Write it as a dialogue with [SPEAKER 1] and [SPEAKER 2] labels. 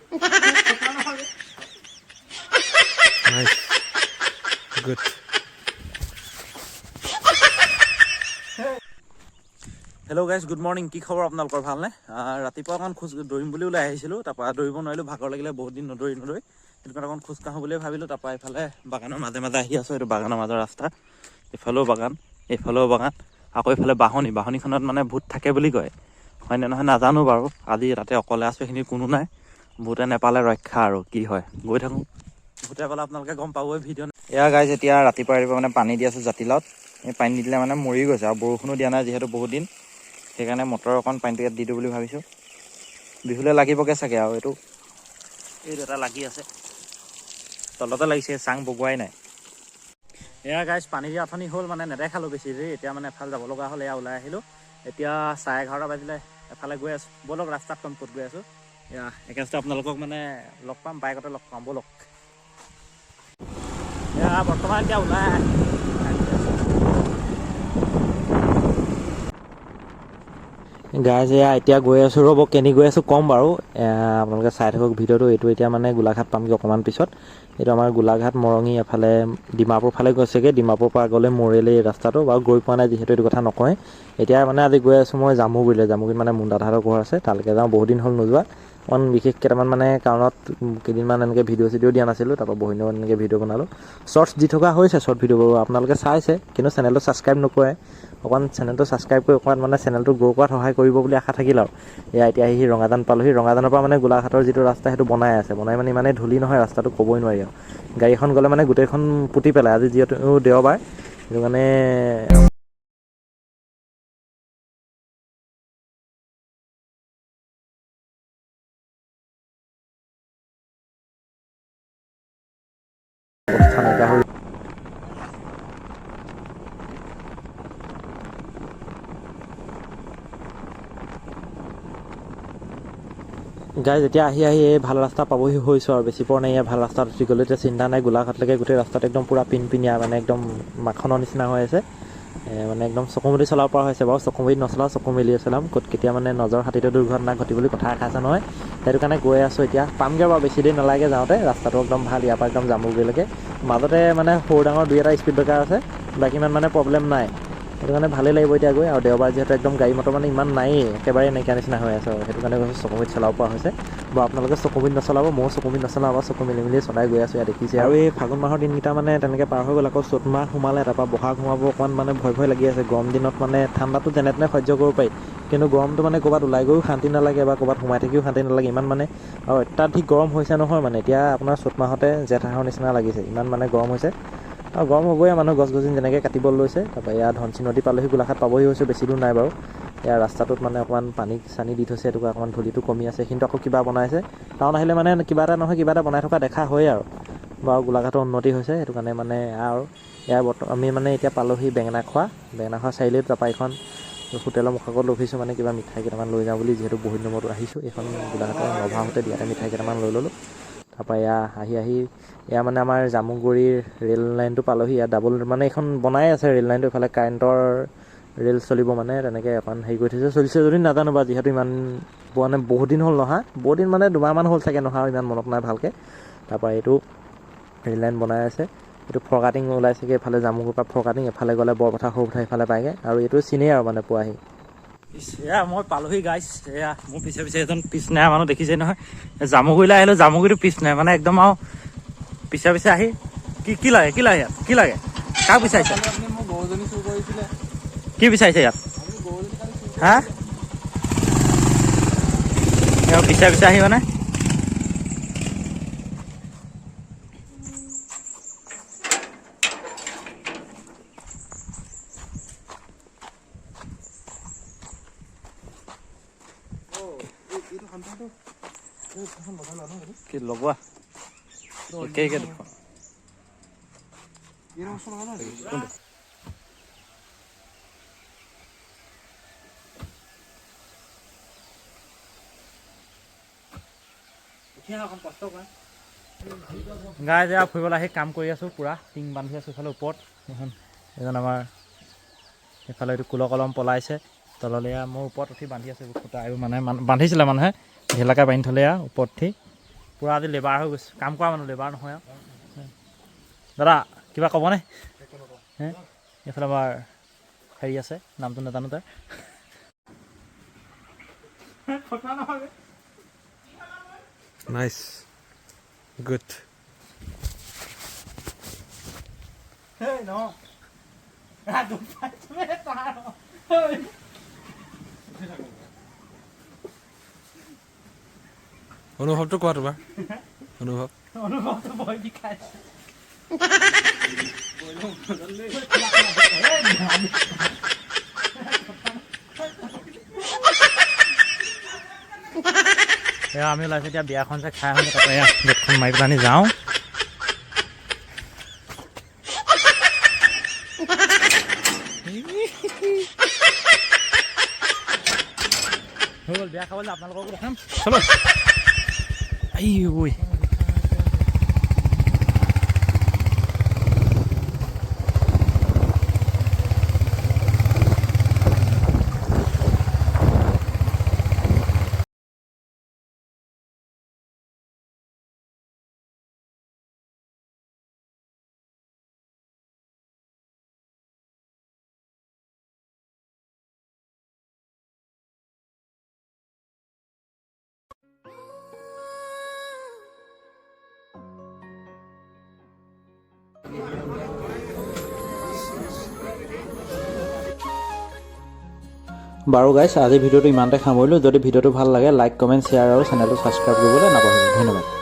[SPEAKER 1] Nice. Good. Hello' guys, good morning. কি খবৰ আপোনালোকৰ, ভালনে? ৰাতিপুৱা অকণ খোজ দৌৰিম বুলি ওলাই আহিছিলোঁ, তাৰপৰা দৌৰিব নোৱাৰিলোঁ, ভাগৰ লাগিলে বহুত দিন নদৌৰি সেইটো কাৰণে অকণ খোজ কাঢ়োঁ বুলিয়ে ভাবিলোঁ। তাৰপৰা এইফালে বাগানৰ মাজে মাজে আহি আছোঁ, এইটো বাগানৰ মাজৰ ৰাস্তা, এইফালেও বাগান, এইফালেও বাগান, আকৌ এইফালে বাঁহনিখনত মানে ভূত থাকে বুলি কয়, হয়নে নহয় নাজানো বাৰু। আজি তাতে অকলে আছোঁ, এইখিনি কোনো নাই, ভূতে নেপালে ৰক্ষা আৰু কি হয়। গৈ থাকোঁ, ভূতে পালে আপোনালোকে গম পাবই ভিডিঅ'। এয়া গাইজ, এতিয়া ৰাতিপুৱা মানে পানী দি আছোঁ জাতিলাওত। এই পানী নিদিলে মানে মৰি গৈছে, আৰু বৰষুণো দিয়া নাই যিহেতু বহুত দিন, সেইকাৰণে মটৰৰ অকণ পানীটো ইয়াত দি দিওঁ বুলি ভাবিছোঁ। বিহুলৈ লাগিবগৈ চাগে আৰু এইটো এটা লাগি আছে, তলতে লাগিছে, চাং বগোৱাই নাই। এয়া গাইজ, পানী দিয়া অথনি হ'ল, মানে নেদেখালোঁ বেছি দেৰি, এতিয়া মানে এফালে যাব লগা হ'ল, এয়া ওলাই আহিলোঁ। এতিয়া 11:30 বাজিলে, এফালে গৈ আছোঁ, ব'লক ৰাস্তাত ক'ত গৈ আছোঁ। এয়া একেবাৰে আপোনালোকক মানে লগ পাম, বাইকতে লগ পাম, ব'লক। এয়া বৰ্তমান এতিয়া ওলাই গাইজ, এয়া এতিয়া গৈ আছোঁ, ৰ'ব কেনি গৈ আছোঁ ক'ম বাৰু, আপোনালোকে চাই থাকক ভিডিঅ'টো। এইটো এতিয়া মানে গোলাঘাট পামগৈ অকণমান পিছত। এইটো আমাৰ গোলাঘাট মৰঙি এফালে ডিমাপুৰ ফালে গৈছেগৈ, ডিমাপুৰৰ পৰা আগলৈ মৰিলে এই ৰাস্তাটো, বাৰু গৈ পোৱা নাই যিহেতু এইটো কথা নকওঁৱেই। এতিয়া মানে আজি গৈ আছোঁ মই জামুগুৰিলৈ, জামুগুৰিত মানে মুন দাদাহঁতৰ ঘৰ আছে, তালৈকে যাওঁ, বহুত দিন হ'ল নোযোৱা। অকণ বিশেষ কেইটামান মানে কাৰণত কেইদিনমান এনেকৈ ভিডিঅ' চিডিঅ' দিয়া নাছিলোঁ, তাৰপৰা বহুদিন এনেকৈ ভিডিঅ' বনালোঁ। শ্বৰ্টছ দি থকা হৈছে, শ্বৰ্ট ভিডিঅ'বোৰ আপোনালোকে চাইছে, কিন্তু চেনেলটো ছাবস্ক্ৰাইব নকৰে। অকণ চেনেলটো ছাবস্ক্ৰাইব কৰি অকণমান মানে চেনেলটো গ্ৰ' কৰাত সহায় কৰিব বুলি আশা থাকিল আৰু। এয়া এতিয়া আহি ৰঙাজান পালোহি, ৰঙাজানৰ পৰা মানে গোলাঘাটৰ যিটো ৰাস্তা সেইটো বনাই আছে, বনাই মানে ইমানেই ধূলি নহয় ৰাস্তাটো ক'বই নোৱাৰি আৰু। গাড়ীখন গ'লে মানে গোটেইখন পুতি পেলাই, আজি যিহেতু দেওবাৰ, সেইটো কাৰণে অৱস্থা নাইকিয়া হৈ গাইজ, এতিয়া আহি এই ভাল ৰাস্তা পাবহি হৈছোঁ আৰু, বেছি পৰ নাই ইয়াৰ ভাল ৰাস্তাত উঠি গ'লোঁ। এতিয়া চিন্তা নাই, গোলাঘাটলৈকে গোটেই ৰাস্তাটো একদম পূৰা পিনপিনীয়া, মানে একদম মাখনৰ নিচিনা হৈ আছে, মানে একদম চকুমুদি চলাব পৰা হৈছে বাৰু। চকুমুদি নচলাওঁ, চকু মেলিয়ে চলাম, ক'ত কেতিয়া মানে নজৰ হাতীতে দুৰ্ঘটনা ঘটি বুলি কথা এষাৰ আছে নহয়, সেইটো কাৰণে গৈ আছোঁ। এতিয়া পামগৈ বাৰু, বেছি দেৰি নালাগে যাওঁতে, ৰাস্তাটো একদম ভাল, ইয়াৰ পৰা একদম জামুগুৰিলৈকে। মাজতে মানে সৰু ডাঙৰ 2-এটা স্পীড ব্ৰেকাৰ আছে, বাকী ইমান মানে প্ৰব্লেম নাই, সেইটো কাৰণে ভালেই লাগিব এতিয়া গৈ। আৰু দেওবাৰ যিহেতু একদম গাড়ী মটৰ মানে ইমান নায়েই, একেবাৰে নাইকিয়া নিচিনা হৈ আছে, আৰু সেইটো কাৰণে গৈছোঁ চকুমুদিত চলাব পৰা হৈছে বাৰু। আপোনালোকে চকুমুদিত নচলাব, ময়ো চকুমুদিত নচলাওঁ, বাৰু চকু মেলি মেলি চলাই গৈ আছোঁ, ইয়াত দেখিছে। আৰু এই ফাগুন মাহৰ দিনকেইটা মানে তেনেকৈ পাৰ হৈ গ'ল, আকৌ চ'ত মাহ সোমালে, তাৰপৰা বহাগ সোমাব, অকণমান মানে ভয় লাগি আছে। গৰম দিনত মানে ঠাণ্ডাটো যেনে তেনে সহ্য কৰিব পাৰি, কিন্তু গৰমটো মানে ক'ৰবাত ওলাই গৈও শান্তি নালাগে, বা ক'ৰবাত সোমাই থাকিও শান্তি নালাগে, ইমান মানে আৰু অত্যাধিক গৰম হৈছে নহয়। মানে এতিয়া আপোনাৰ চ'ত মাহতে জেঠ আহাৰৰ নিচিনা লাগিছে, ইমান মানে গৰম হৈছে। আৰু গৰম হ'বই, মানুহ গছ গছনি যেনেকৈ কাটিব লৈছে। তাৰপৰা ইয়াত ধনশিৰি নদী পালোহি, গোলাঘাট পাবহি হৈছোঁ, বেছি দূৰ নাই বাৰু। ইয়াৰ ৰাস্তাটোত মানে অকণমান পানী চানী দি থৈছে, সেইটো অকণমান ধূলিটো কমি আছে, কিন্তু আকৌ কিবা বনাইছে। টাউন আহিলে মানে কিবা এটা নহয় কিবা এটা বনাই থকা দেখা হয় আৰু, বাৰু গোলাঘাটৰ উন্নতি হৈছে, সেইটো কাৰণে মানে আৰু ইয়াৰ আমি মানে এতিয়া পালোহি বেঙেনাখোৱা চাৰিআলিত। তাৰপৰা এইখন হোটেলৰ মুখত ৰখিছোঁ, মানে কিবা মিঠাই কেইটামান লৈ যাওঁ বুলি, যিহেতু বহুত দিনৰ মূৰত আহিছোঁ। এইখন গোলাঘাটৰ নভা হোটেল, ইয়াতে মিঠাই কেইটামান লৈ ল'লোঁ। তাৰপৰা এয়া মানে আমাৰ জামুগুৰিৰ ৰে'ল লাইনটো পালোহি। ইয়াত ডাবল মানে এইখন বনাই আছে ৰে'ল লাইনটো, এইফালে কাৰেণ্টৰ ৰে'ল চলিব, মানে তেনেকৈ অকণ হেৰি কৰি থৈছে, চলিছে যদি নাজানো বাৰু, যিহেতু ইমান মানে বহুত দিন হ'ল নহা, বহুত দিন মানে দুমাহমান হ'ল চাগে নহা, ইমান মনত নাই ভালকৈ। তাৰপৰা এইটো ৰে'ল লাইন বনাই আছে, এইটো ফৰকাটিং ওলাইছেগৈ, এইফালে জামুগুৰিৰ পৰা ফৰকাটিং, এফালে গ'লে বৰপথাৰ সৰুপথাৰ এইফালে পায়গৈ, আৰু এইটো চিনেই আৰু মানে পোৱাহি। এয়া মই পালোহি গাইছ, এয়া মোৰ পিছে পিছে এজন পিছ নেৰা মানুহ দেখিছে নহয়। জামুগুৰিলৈ আহিলোঁ, জামুগুৰিটো পিছ নাই মানে একদম, আৰু পিছে পিছে আহি কি লাগে ইয়াত, কি লাগে, কাক বিচাৰিছে, কি বিচাৰিছে ইয়াত, হা পিছে পিছে আহি মানে কি লগোৱা একেই দেখোন। গাই যে ফুৰিবলৈ আহি কাম কৰি আছোঁ, পূৰা টিং বান্ধি আছোঁ এইফালে ওপৰত। এজন আমাৰ এইফালে এইটো কুলৰ কলম পলাইছে তললৈ, মোৰ ওপৰত উঠি বান্ধি আছোঁ খুটা, আৰু মানে বান্ধিছিলে মানুহে ঢেলাকে বান্ধি থ'লে ওপৰত উঠি। পূৰা আজি লেবাৰ হৈ গৈছে, কাম কৰা মানুহ, লেবাৰ নহয় আৰু। দাদা কিবা ক'বনে? এইফালে আমাৰ হেৰি আছে, নামটো নাজানো তাৰ।
[SPEAKER 2] নাইচ গুড অনুভৱটো কোৱা তোমাৰ অনুভৱটো
[SPEAKER 1] ভয় বিষাইছে। এয়া আমি ওলাইছোঁ এতিয়া বিয়াখন যে খাই আহোঁ, তাতে এয়া গেটখন মাৰি পেলাই যাওঁ। হৈ গ'ল বিয়া খাবলৈ, আপোনালোককো দেখাম চলো। আই ঐ বাৰু গাইছ, আজি ভিডিঅ'টো ইমানতে সামৰিলোঁ। যদি ভিডিঅ'টো ভাল লাগে লাইক, কমেণ্ট, শ্বেয়াৰ আৰু চেনেলটো ছাবস্ক্ৰাইব কৰিবলৈ নাপাহৰিব। ধন্যবাদ।